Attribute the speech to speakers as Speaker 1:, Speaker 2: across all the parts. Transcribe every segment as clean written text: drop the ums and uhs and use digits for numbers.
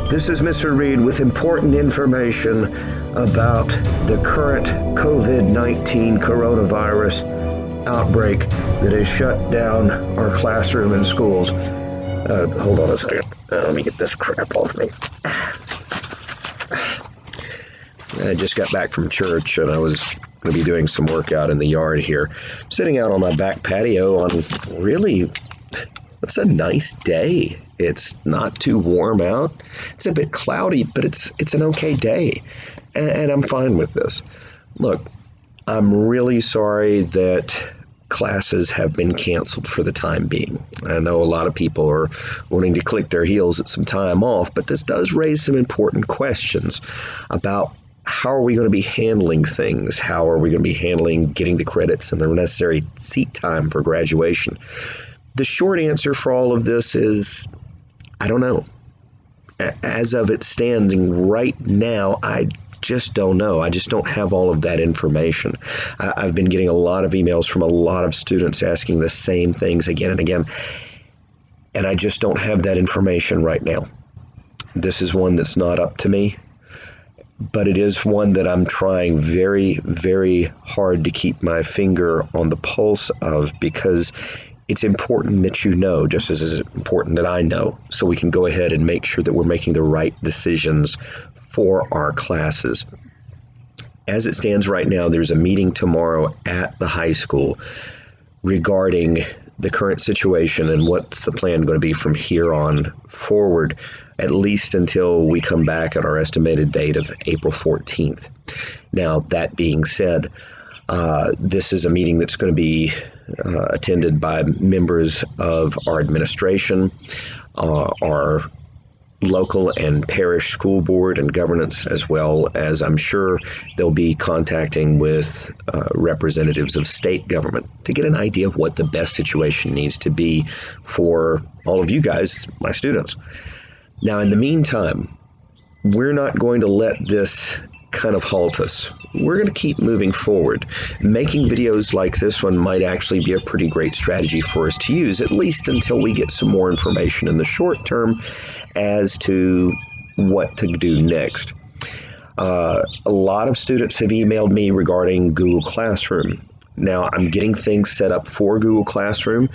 Speaker 1: This is Mr. Reid with important information about the current COVID-19 coronavirus outbreak that has shut down our classroom and schools. Hold on a second. Let me get this crap off me. I just got back from church and I was going to be doing some work out in the yard here. I'm sitting out on my back patio on really, it's a nice day. It's not too warm out. It's a bit cloudy, but it's an okay day. And I'm fine with this. Look, I'm really sorry that classes have been canceled for the time being. I know a lot of people are wanting to click their heels at some time off, but this does raise some important questions about how are we going to be handling things? How are we going to be handling getting the credits and the necessary seat time for graduation? The short answer for all of this is, I don't know. As of it standing right now, I just don't know. I just don't have all of that information. I've been getting a lot of emails from a lot of students asking the same things again and again, and I just don't have that information right now. This is one that's not up to me, but it is one that I'm trying very, very hard to keep my finger on the pulse of, because it's important that you know, just as it's important that I know, so we can go ahead and make sure that we're making the right decisions for our classes. As it stands right now, there's a meeting tomorrow at the high school regarding the current situation and what's the plan going to be from here on forward, at least until we come back at our estimated date of April 14th. Now, that being said, this is a meeting that's going to be attended by members of our administration, our local and parish school board and governance, as well as I'm sure they'll be contacting with representatives of state government to get an idea of what the best situation needs to be for all of you guys, my students. Now, in the meantime, we're not going to let this kind of halt us. We're going to keep moving forward. Making videos like this one might actually be a pretty great strategy for us to use, at least until we get some more information in the short term as to what to do next. A lot of students have emailed me regarding Google Classroom. Now, I'm getting things set up for Google Classroom,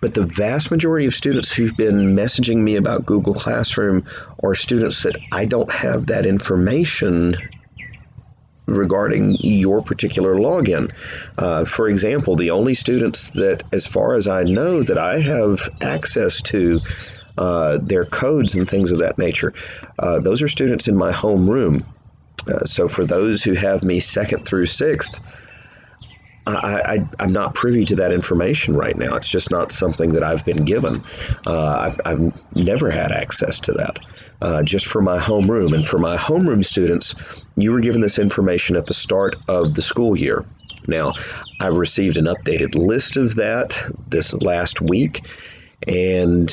Speaker 1: but the vast majority of students who've been messaging me about Google Classroom are students that I don't have that information regarding your particular login. For example, the only students that, as far as I know, that I have access to their codes and things of that nature, those are students in my home room. So for those who have me 2nd through 6th, I'm not privy to that information right now. It's just not something that I've been given. I've never had access to that, just for my homeroom. And for my homeroom students, you were given this information at the start of the school year. Now, I've received an updated list of that this last week, and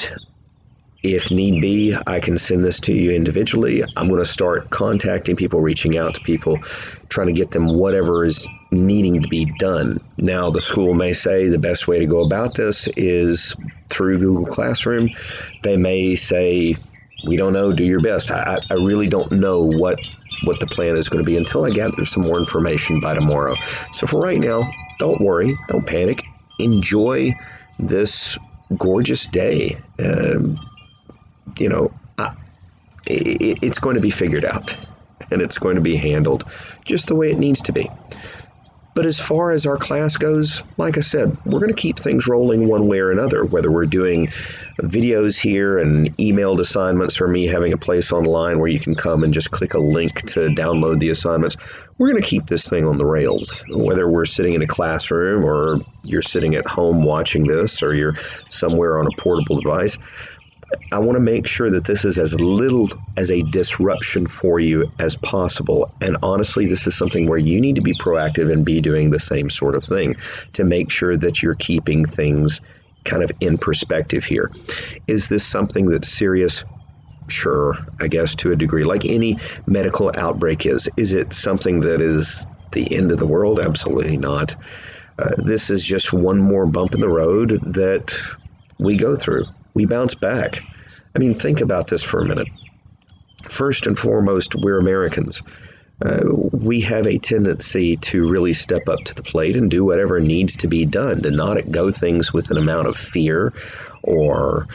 Speaker 1: if need be, I can send this to you individually. I'm going to start contacting people, reaching out to people, trying to get them whatever is needing to be done. Now, the school may say the best way to go about this is through Google Classroom. They may say, we don't know, do your best. I really don't know what the plan is going to be until I gather some more information by tomorrow. So for right now, don't worry, don't panic. Enjoy this gorgeous day. It's going to be figured out, and it's going to be handled just the way it needs to be. But as far as our class goes, like I said, we're going to keep things rolling one way or another, whether we're doing videos here and emailed assignments, or me having a place online where you can come and just click a link to download the assignments. We're going to keep this thing on the rails, whether we're sitting in a classroom or you're sitting at home watching this, or you're somewhere on a portable device. I want to make sure that this is as little as a disruption for you as possible. And honestly, this is something where you need to be proactive and be doing the same sort of thing to make sure that you're keeping things kind of in perspective here. Is this something that's serious? Sure, I guess to a degree, like any medical outbreak is. Is it something that is the end of the world? Absolutely not. This is just one more bump in the road that we go through. We bounce back. I mean, think about this for a minute. First and foremost, we're Americans. We have a tendency to really step up to the plate and do whatever needs to be done, to not go things with an amount of fear or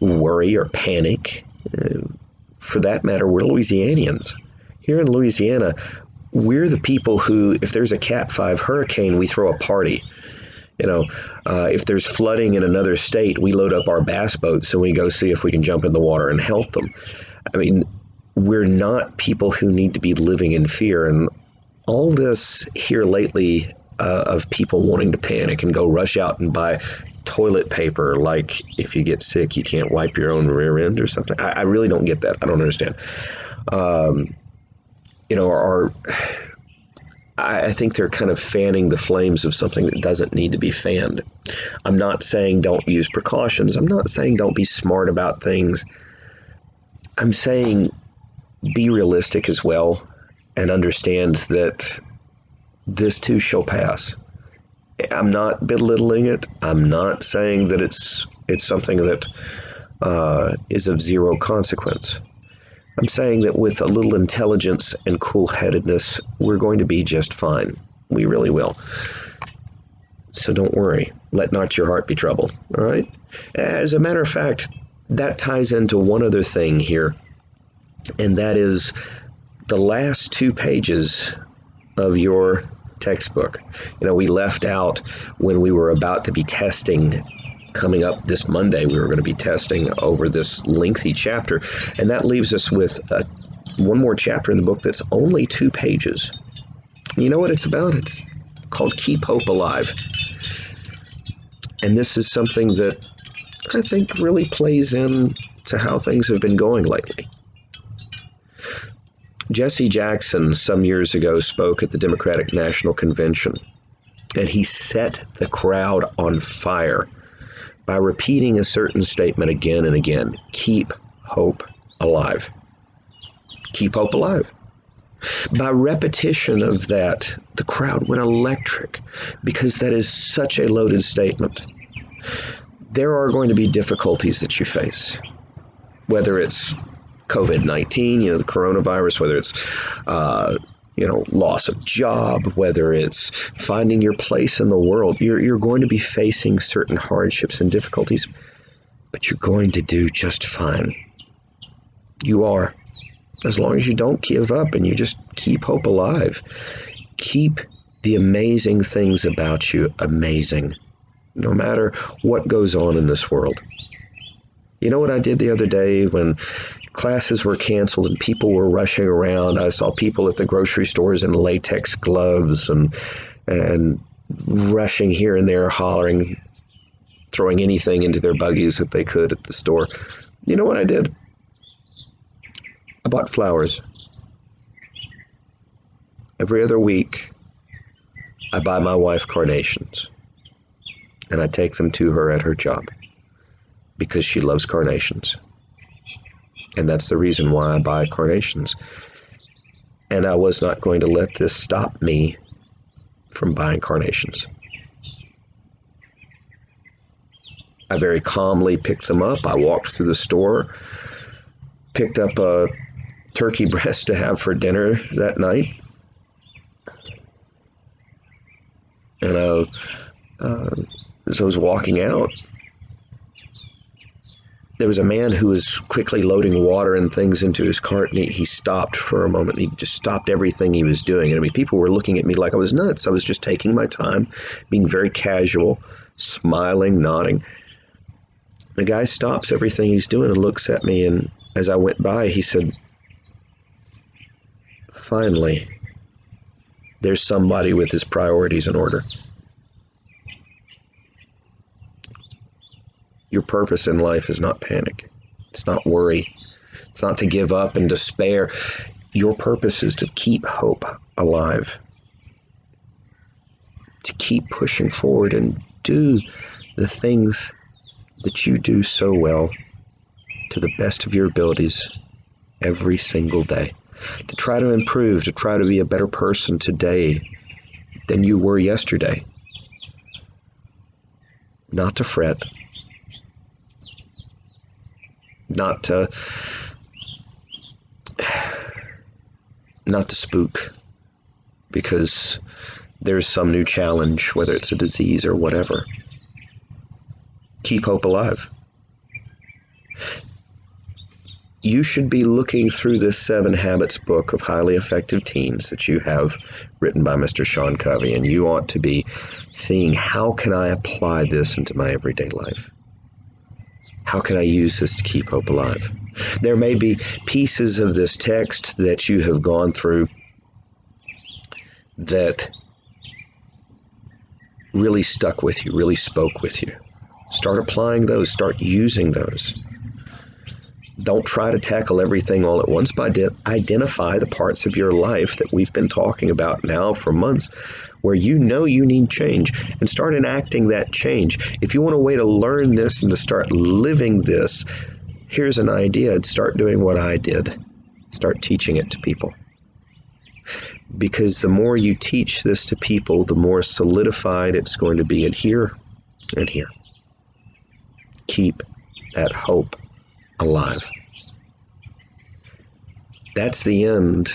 Speaker 1: worry or panic. For that matter, we're Louisianians. Here in Louisiana, we're the people who, if there's a Cat 5 hurricane, we throw a party. If there's flooding in another state, we load up our bass boats and we go see if we can jump in the water and help them. I mean, we're not people who need to be living in fear. And all this here lately of people wanting to panic and go rush out and buy toilet paper, like if you get sick, you can't wipe your own rear end or something. I really don't get that. I don't understand. I think they're kind of fanning the flames of something that doesn't need to be fanned. I'm not saying don't use precautions. I'm not saying don't be smart about things. I'm saying be realistic as well and understand that this too shall pass. I'm not belittling it. I'm not saying that it's something that is of zero consequence. I'm saying that with a little intelligence and cool-headedness, we're going to be just fine. We really will. So don't worry. Let not your heart be troubled. All right? As a matter of fact, that ties into one other thing here, and that is the last 2 pages of your textbook. We left out when we were about to be testing. Coming up this Monday, we were going to be testing over this lengthy chapter, and that leaves us with one more chapter in the book that's only 2 pages. You know what it's about? It's called Keep Hope Alive. And this is something that I think really plays into how things have been going lately. Jesse Jackson, some years ago, spoke at the Democratic National Convention, and he set the crowd on fire by repeating a certain statement again and again. Keep hope alive. Keep hope alive. By repetition of that, the crowd went electric because that is such a loaded statement. There are going to be difficulties that you face, whether it's COVID-19, the coronavirus, whether it's loss of job, whether it's finding your place in the world. You're going to be facing certain hardships and difficulties, but you're going to do just fine. You are. As long as you don't give up and you just keep hope alive. Keep the amazing things about you amazing, no matter what goes on in this world. You know what I did the other day when classes were canceled and people were rushing around? I saw people at the grocery stores in latex gloves and rushing here and there, hollering, throwing anything into their buggies that they could at the store. You know what I did? I bought flowers. Every other week, I buy my wife carnations, and I take them to her at her job because she loves carnations. And that's the reason why I buy carnations. And I was not going to let this stop me from buying carnations. I very calmly picked them up. I walked through the store, picked up a turkey breast to have for dinner that night. And as I was walking out, there was a man who was quickly loading water and things into his cart, and he stopped for a moment. He just stopped everything he was doing. And I mean, people were looking at me like I was nuts. I was just taking my time, being very casual, smiling, nodding. The guy stops everything he's doing and looks at me, and as I went by, he said, "Finally, there's somebody with his priorities in order." Your purpose in life is not panic. It's not worry. It's not to give up and despair. Your purpose is to keep hope alive, to keep pushing forward and do the things that you do so well to the best of your abilities every single day. To try to improve, to try to be a better person today than you were yesterday. Not to fret. Not to not to spook, because there's some new challenge, whether it's a disease or whatever. Keep hope alive. You should be looking through this 7 Habits book of highly effective teens that you have written by Mr. Sean Covey, and you ought to be seeing, how can I apply this into my everyday life? How can I use this to keep hope alive? There may be pieces of this text that you have gone through that really stuck with you, really spoke with you. Start applying those, start using those. Don't try to tackle everything all at once, but identify the parts of your life that we've been talking about now for months where you know you need change, and start enacting that change. If you want a way to learn this and to start living this, here's an idea. Start doing what I did. Start teaching it to people. Because the more you teach this to people, the more solidified it's going to be in here and here. Keep that hope alive. That's the end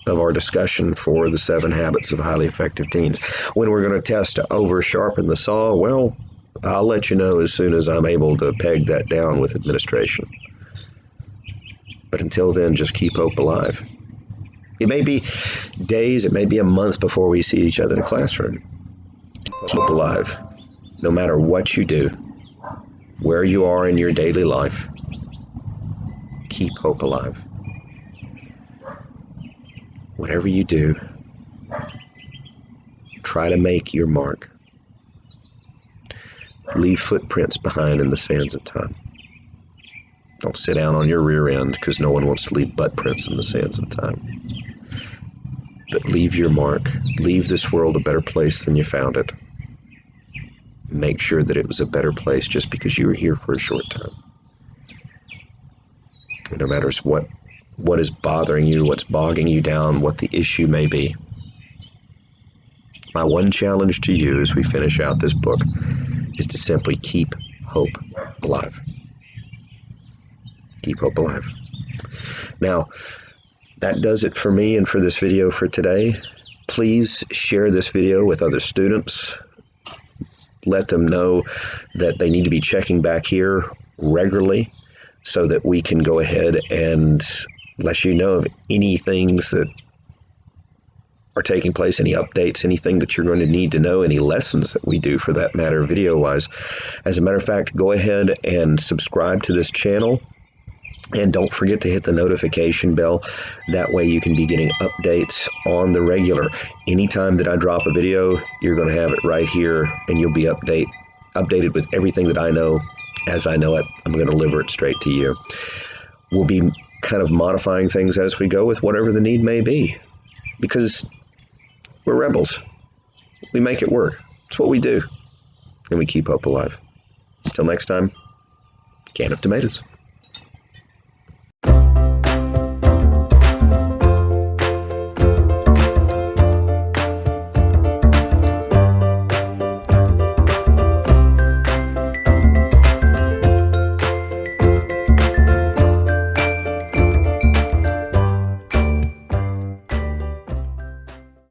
Speaker 1: of our discussion for the 7 Habits of Highly Effective Teens. When we're going to test to over sharpen the saw, well, I'll let you know as soon as I'm able to peg that down with administration. But until then, just keep hope alive. It may be days, it may be a month before we see each other in the classroom. Keep hope alive. No matter what you do, where you are in your daily life, keep hope alive. Whatever you do, try to make your mark. Leave footprints behind in the sands of time. Don't sit down on your rear end, because no one wants to leave butt prints in the sands of time. But leave your mark. Leave this world a better place than you found it. Make sure that it was a better place just because you were here for a short time. No matter what is bothering you, what's bogging you down, what the issue may be. My one challenge to you as we finish out this book is to simply keep hope alive. Keep hope alive. Now, that does it for me and for this video for today. Please share this video with other students. Let them know that they need to be checking back here regularly so that we can go ahead and let you know of any things that are taking place, any updates, anything that you're going to need to know, any lessons that we do for that matter video-wise. As a matter of fact, go ahead and subscribe to this channel. And don't forget to hit the notification bell. That way you can be getting updates on the regular. Anytime that I drop a video, you're going to have it right here, and you'll be updated with everything that I know as I know it. I'm going to deliver it straight to you. We'll be kind of modifying things as we go with whatever the need may be, because we're rebels. We make it work. It's what we do, and we keep hope alive. Until next time, can of tomatoes.